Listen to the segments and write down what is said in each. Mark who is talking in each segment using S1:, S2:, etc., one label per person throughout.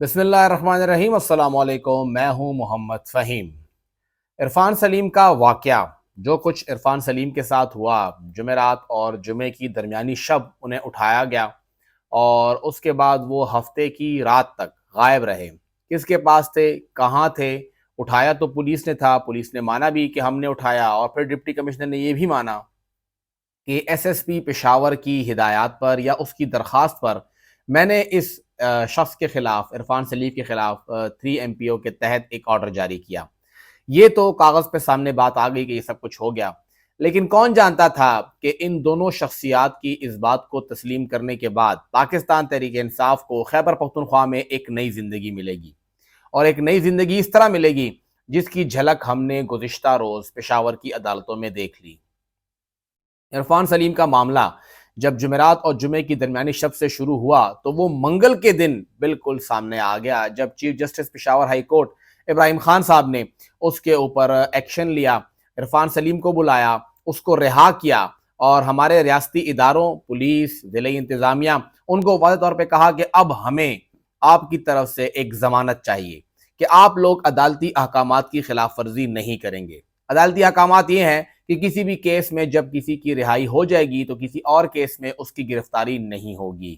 S1: بسم اللہ الرحمن الرحیم۔ السلام علیکم، میں ہوں محمد فہیم۔ عرفان سلیم کا واقعہ، جو کچھ عرفان سلیم کے ساتھ ہوا، جمعرات اور جمعے کی درمیانی شب انہیں اٹھایا گیا اور اس کے بعد وہ ہفتے کی رات تک غائب رہے۔ کس کے پاس تھے، کہاں تھے؟ اٹھایا تو پولیس نے تھا، پولیس نے مانا بھی کہ ہم نے اٹھایا، اور پھر ڈپٹی کمشنر نے یہ بھی مانا کہ ایس ایس پی پشاور کی ہدایات پر یا اس کی درخواست پر میں نے اس شخص کے خلاف، عرفان سلیم کے خلاف 3 MPO کے تحت ایک آرڈر جاری کیا۔ یہ تو کاغذ پہ سامنے بات آ گئی کہ یہ سب کچھ ہو گیا، لیکن کون جانتا تھا کہ ان دونوں شخصیات کی اس بات کو تسلیم کرنے کے بعد پاکستان تحریک انصاف کو خیبر پختونخوا میں ایک نئی زندگی ملے گی، اور ایک نئی زندگی اس طرح ملے گی جس کی جھلک ہم نے گزشتہ روز پشاور کی عدالتوں میں دیکھ لی۔ عرفان سلیم کا معاملہ جب جمعرات اور جمعے کی درمیانی شب سے شروع ہوا تو وہ منگل کے دن بالکل سامنے آ گیا، جب chief justice Peshawar high court Ibrahim Khan sahib نے اس کے اوپر ایکشن لیا، عرفان سلیم کو بلایا، اس کو رہا کیا، اور ہمارے ریاستی اداروں، پولیس، ضلعی انتظامیہ، ان کو واضح طور پہ کہا کہ اب ہمیں آپ کی طرف سے ایک ضمانت چاہیے کہ آپ لوگ عدالتی احکامات کی خلاف ورزی نہیں کریں گے۔ عدالتی احکامات یہ ہیں کہ کسی بھی کیس میں جب کسی کی رہائی ہو جائے گی تو کسی اور کیس میں اس کی گرفتاری نہیں ہوگی۔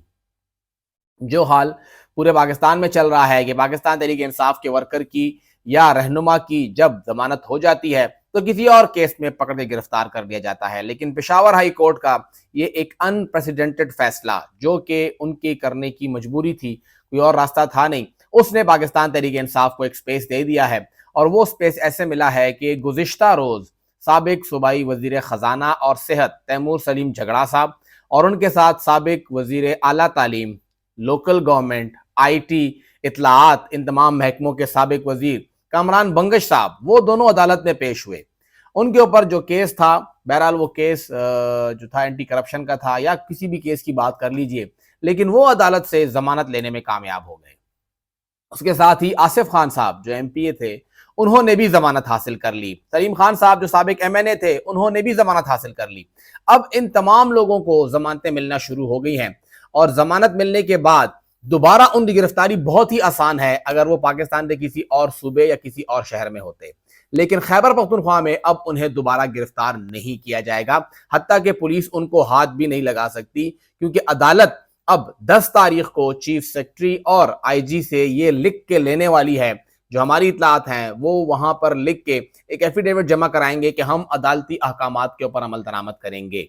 S1: جو حال پورے پاکستان میں چل رہا ہے کہ پاکستان تحریک انصاف کے ورکر کی یا رہنما کی جب ضمانت ہو جاتی ہے تو کسی اور کیس میں پکڑ کے گرفتار کر دیا جاتا ہے، لیکن پشاور ہائی کورٹ کا یہ ایک ان پریسیڈنٹڈ فیصلہ، جو کہ ان کی کرنے کی مجبوری تھی، کوئی اور راستہ تھا نہیں، اس نے پاکستان تحریک انصاف کو ایک سپیس دے دیا ہے، اور وہ سپیس ایسے ملا ہے کہ گزشتہ روز سابق صوبائی وزیر خزانہ اور صحت تیمور سلیم جھگڑا صاحب اور ان کے ساتھ سابق وزیر اعلیٰ تعلیم، لوکل گورنمنٹ، آئی ٹی، اطلاعات، ان تمام محکموں کے سابق وزیر کامران بنگش صاحب، وہ دونوں عدالت میں پیش ہوئے۔ ان کے اوپر جو کیس تھا، بہرحال وہ کیس جو تھا اینٹی کرپشن کا تھا، یا کسی بھی کیس کی بات کر لیجئے، لیکن وہ عدالت سے ضمانت لینے میں کامیاب ہو گئے۔ اس کے ساتھ ہی آصف خان صاحب جو MPA تھے، انہوں نے بھی ضمانت حاصل کر لی۔ سلیم خان صاحب جو سابق MNA تھے، انہوں نے بھی ضمانت حاصل کر لی۔ اب ان تمام لوگوں کو ضمانتیں ملنا شروع ہو گئی ہیں، اور ضمانت ملنے کے بعد دوبارہ ان کی گرفتاری بہت ہی آسان ہے اگر وہ پاکستان کے کسی اور صوبے یا کسی اور شہر میں ہوتے، لیکن خیبر پختونخوا میں اب انہیں دوبارہ گرفتار نہیں کیا جائے گا، حتیٰ کہ پولیس ان کو ہاتھ بھی نہیں لگا سکتی، کیونکہ عدالت اب 10 تاریخ کو چیف سیکرٹری اور IG سے یہ لکھ کے لینے والی ہے، جو ہماری اطلاعات ہیں وہ وہاں پر لکھ کے ایک ایفیڈیوٹ جمع کرائیں گے کہ ہم عدالتی احکامات کے اوپر عمل درآمد کریں گے۔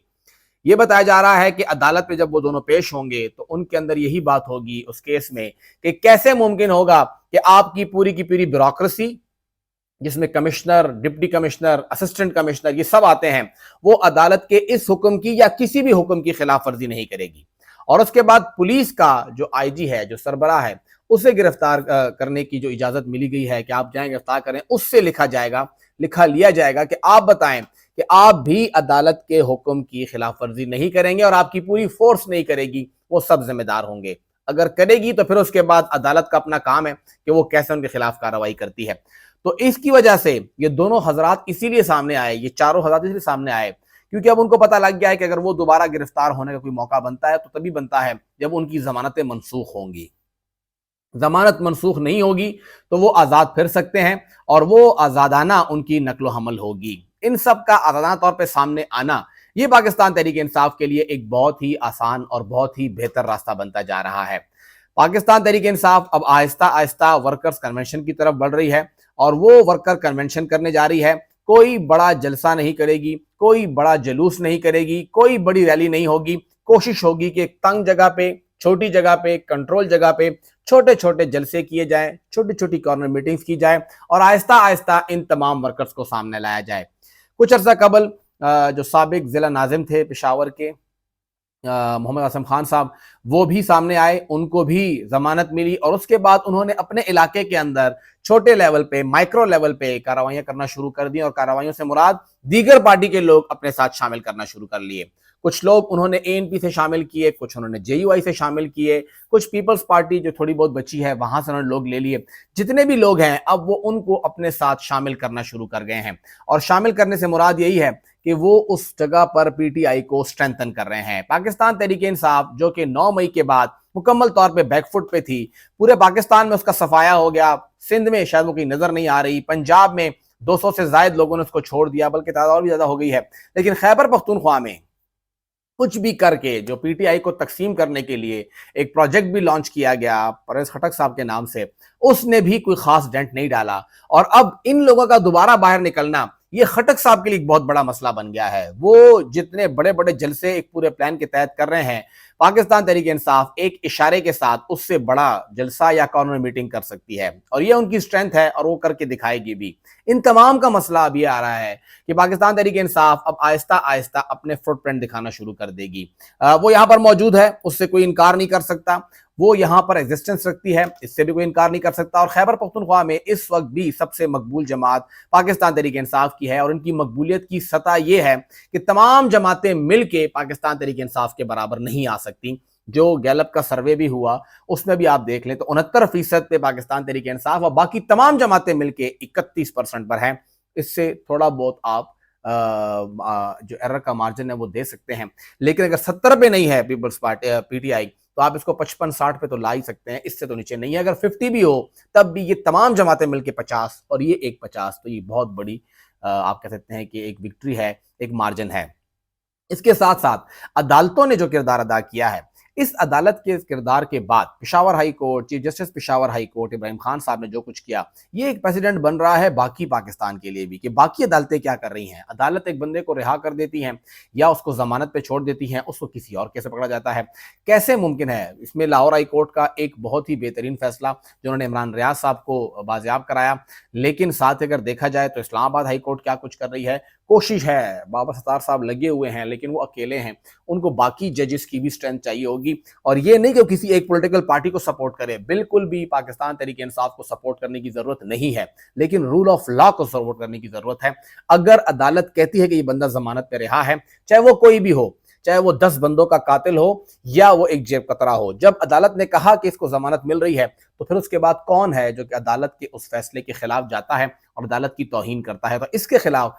S1: یہ بتایا جا رہا ہے کہ عدالت میں جب وہ دونوں پیش ہوں گے تو ان کے اندر یہی بات ہوگی اس کیس میں کہ کیسے ممکن ہوگا کہ آپ کی پوری بیوروکریسی، جس میں commissioner, deputy commissioner, assistant commissioner, یہ سب آتے ہیں، وہ عدالت کے اس حکم کی یا کسی بھی حکم کی خلاف ورزی نہیں کرے گی، اور اس کے بعد پولیس کا جو IG ہے، جو سربراہ ہے، اسے گرفتار کرنے کی جو اجازت ملی گئی ہے کہ آپ جائیں گرفتار کریں، اس سے لکھا لیا جائے گا کہ آپ بتائیں کہ آپ بھی عدالت کے حکم کی خلاف ورزی نہیں کریں گے، اور آپ کی پوری فورس نہیں کرے گی، وہ سب ذمہ دار ہوں گے۔ اگر کرے گی تو پھر اس کے بعد عدالت کا اپنا کام ہے کہ وہ کیسے ان کے خلاف کارروائی کرتی ہے۔ تو اس کی وجہ سے یہ دونوں حضرات اسی لیے سامنے آئے، یہ چاروں حضرات اس لیے سامنے آئے کیونکہ اب ان کو پتہ لگ گیا ہے کہ اگر وہ دوبارہ گرفتار ہونے کا کوئی موقع بنتا ہے تو تبھی بنتا ہے جب ان کی ضمانتیں منسوخ ہوں گی۔ ضمانت منسوخ نہیں ہوگی تو وہ آزاد پھر سکتے ہیں، اور وہ آزادانہ ان کی نقل و حمل ہوگی۔ ان سب کا آزادانہ طور پہ سامنے آنا، یہ پاکستان تحریک انصاف کے لیے ایک بہت ہی آسان اور بہت ہی بہتر راستہ بنتا جا رہا ہے۔ پاکستان تحریک انصاف اب آہستہ آہستہ ورکرز کنونشن کی طرف بڑھ رہی ہے، اور وہ ورکر کنونشن کرنے جا رہی ہے۔ کوئی بڑا جلسہ نہیں کرے گی، کوئی بڑا جلوس نہیں کرے گی، کوئی بڑی ریلی نہیں ہوگی۔ کوشش ہوگی کہ ایک تنگ جگہ پہ، چھوٹی جگہ پہ، کنٹرول جگہ پہ چھوٹے چھوٹے جلسے کیے جائیں، چھوٹی چھوٹی کارنر میٹنگز کی جائیں، اور آہستہ آہستہ ان تمام ورکرز کو سامنے لایا جائے۔ کچھ عرصہ قبل جو سابق ضلع ناظم تھے پشاور کے، محمد عاصم خان صاحب، وہ بھی سامنے آئے، ان کو بھی ضمانت ملی، اور اس کے بعد انہوں نے اپنے علاقے کے اندر چھوٹے لیول پہ، مائکرو لیول پہ کارروائیاں کرنا شروع کر دی، اور کارروائیوں سے مراد دیگر پارٹی کے لوگ اپنے ساتھ شامل کرنا شروع کر لیے۔ کچھ لوگ انہوں نے ANP سے شامل کیے، کچھ انہوں نے JUI سے شامل کیے، کچھ پیپلز پارٹی جو تھوڑی بہت بچی ہے وہاں سے انہوں نے لوگ لے لیے. جتنے بھی لوگ ہیں اب وہ ان کو اپنے ساتھ شامل کرنا شروع کر گئے ہیں، اور شامل کرنے سے مراد یہی ہے کہ وہ اس جگہ پر PTI کو سٹرینتھن کر رہے ہیں. پاکستان تحریک انصاف جو کہ 9 مئی کے بعد مکمل طور پہ بیک فٹ پہ تھی، پورے پاکستان میں اس کا صفایا ہو گیا. سندھ میں شاید وہ کہیں نظر نہیں آ رہی، پنجاب میں 200 سے زائد لوگوں نے اس کو چھوڑ دیا، بلکہ تعداد اور بھی زیادہ ہو گئی ہے. لیکن خیبر پختونخوا میں کچھ بھی کر کے جو PTI کو تقسیم کرنے کے لیے ایک پروجیکٹ بھی لانچ کیا گیا پرویز خٹک صاحب کے نام سے، اس نے بھی کوئی خاص ڈینٹ نہیں ڈالا. اور اب ان لوگوں کا دوبارہ باہر نکلنا یہ خٹک صاحب کے لیے ایک بہت بڑا مسئلہ بن گیا ہے. وہ جتنے بڑے بڑے جلسے ایک پورے پلان کے تحت کر رہے ہیں، پاکستان تحریک انصاف ایک اشارے کے ساتھ اس سے بڑا جلسہ یا کارنر میٹنگ کر سکتی ہے، اور یہ ان کی سٹرینتھ ہے اور وہ کر کے دکھائے گی بھی. ان تمام کا مسئلہ اب یہ آ رہا ہے کہ پاکستان تحریک انصاف اب آہستہ آہستہ اپنے فٹ پرنٹ دکھانا شروع کر دے گی. وہ یہاں پر موجود ہے، اس سے کوئی انکار نہیں کر سکتا. وہ یہاں پر ایگزسٹنس رکھتی ہے، اس سے بھی کوئی انکار نہیں کر سکتا. اور خیبر پختونخوا میں اس وقت بھی سب سے مقبول جماعت پاکستان تحریک انصاف کی ہے، اور ان کی مقبولیت کی سطح یہ ہے کہ تمام جماعتیں مل کے پاکستان تحریک انصاف کے برابر نہیں آ سکتی. جو گیلپ کا سروے بھی ہوا اس میں بھی آپ دیکھ لیں تو 69% پہ پاکستان تحریک انصاف، اور باقی تمام جماعتیں مل کے 31% پر ہیں. اس سے تھوڑا بہت آپ جو ایرر کا مارجن ہے وہ دے سکتے ہیں. لیکن اگر 70 پہ نہیں ہے پیپلز پارٹی PTI تو آپ اس کو 55-60 پہ تو لا ہی سکتے ہیں، اس سے تو نیچے نہیں ہے. اگر 50 بھی ہو تب بھی یہ تمام جماعتیں مل کے 50 اور یہ ایک 50، تو یہ بہت بڑی آپ کہہ سکتے ہیں کہ ایک وکٹری ہے، ایک مارجن ہے. اس کے ساتھ ساتھ عدالتوں نے جو کردار ادا کیا ہے، اس عدالت کے کردار کے بعد Peshawar high court, chief justice Peshawar high court Ibrahim Khan sahib نے جو کچھ کیا، یہ ایک پریسیڈنٹ بن رہا ہے باقی پاکستان کے لیے بھی کہ باقی عدالتیں کیا کر رہی ہیں. عدالت ایک بندے کو رہا کر دیتی ہیں یا اس کو ضمانت پہ چھوڑ دیتی ہیں، اس کو کسی اور کیسے پکڑا جاتا ہے. کیسے ممکن ہے؟ اس میں لاہور ہائی کورٹ کا ایک بہت ہی بہترین فیصلہ جنہوں نے عمران ریاض صاحب کو بازیاب کرایا. لیکن ساتھ اگر دیکھا جائے تو اسلام آباد ہائی کورٹ کیا کچھ کر رہی ہے. کوشش ہے، بابا ستار صاحب لگے ہوئے ہیں لیکن وہ اکیلے ہیں، ان کو باقی ججز کی بھی سٹرینتھ چاہیے ہوگی. اور یہ نہیں کہ وہ کسی ایک پولیٹیکل پارٹی کو سپورٹ کرے، بالکل بھی پاکستان تحریک انصاف کو سپورٹ کرنے کی ضرورت نہیں ہے، لیکن رول آف لا کو سپورٹ کرنے کی ضرورت ہے. اگر عدالت کہتی ہے کہ یہ بندہ ضمانت پہ رہا ہے، چاہے وہ کوئی بھی ہو، چاہے وہ 10 بندوں کا قاتل ہو یا وہ ایک جیب کترا ہو، جب عدالت نے کہا کہ اس کو ضمانت مل رہی ہے تو پھر اس کے بعد کون ہے جو کہ عدالت کے اس فیصلے کے خلاف جاتا ہے اور عدالت کی توہین کرتا ہے؟ تو اس کے خلاف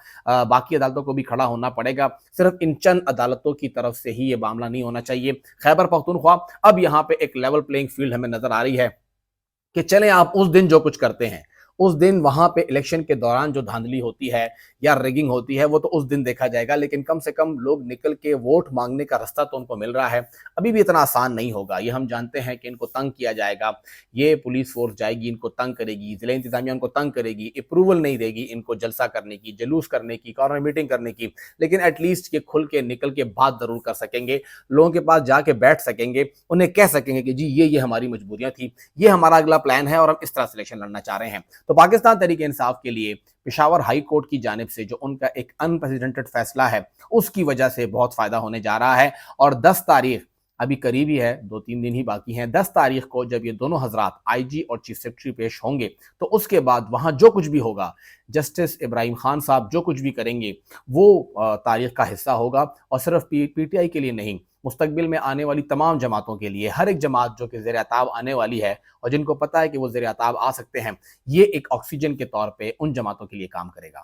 S1: باقی عدالتوں کو بھی کھڑا ہونا پڑے گا. صرف ان چند عدالتوں کی طرف سے ہی یہ معاملہ نہیں ہونا چاہیے. خیبر پختونخوا اب یہاں پہ ایک لیول پلینگ فیلڈ ہمیں نظر آ رہی ہے کہ چلیں آپ اس دن جو کچھ کرتے ہیں، اس دن وہاں پہ الیکشن کے دوران جو دھاندلی ہوتی ہے یا ریگنگ ہوتی ہے وہ تو اس دن دیکھا جائے گا، لیکن کم سے کم لوگ نکل کے ووٹ مانگنے کا رستہ تو ان کو مل رہا ہے. ابھی بھی اتنا آسان نہیں ہوگا، یہ ہم جانتے ہیں کہ ان کو تنگ کیا جائے گا. یہ پولیس فورس جائے گی، ان کو تنگ کرے گی، ضلع انتظامیہ ان کو تنگ کرے گی، اپروول نہیں دے گی ان کو جلسہ کرنے کی، جلوس کرنے کی، کارنر میٹنگ کرنے کی. لیکن ایٹ لیسٹ یہ کھل کے نکل کے بات ضرور کر سکیں گے، لوگوں کے پاس جا کے بیٹھ سکیں گے، انہیں کہہ سکیں گے کہ جی یہ ہماری مجبوریاں تھیں، یہ ہمارا اگلا پلان ہے اور ہم اس طرح سلیکشن لڑنا چاہ رہے ہیں. تو پاکستان تحریک انصاف کے لیے پشاور ہائی کورٹ کی جانب سے جو ان کا ایک انپریسیڈنٹڈ فیصلہ ہے اس کی وجہ سے بہت فائدہ ہونے جا رہا ہے. اور 10 تاریخ ابھی قریب ہی ہے، 2-3 دن ہی باقی ہیں. 10 تاریخ کو جب یہ دونوں حضرات IG اور چیف سیکرٹری پیش ہوں گے تو اس کے بعد وہاں جو کچھ بھی ہوگا، جسٹس ابراہیم خان صاحب جو کچھ بھی کریں گے وہ تاریخ کا حصہ ہوگا. اور صرف PTI کے لیے نہیں، مستقبل میں آنے والی تمام جماعتوں کے لیے، ہر ایک جماعت جو کہ زیر عتاب آنے والی ہے اور جن کو پتہ ہے کہ وہ زیر عتاب آ سکتے ہیں، یہ ایک آکسیجن کے طور پہ ان جماعتوں کے لیے کام کرے گا.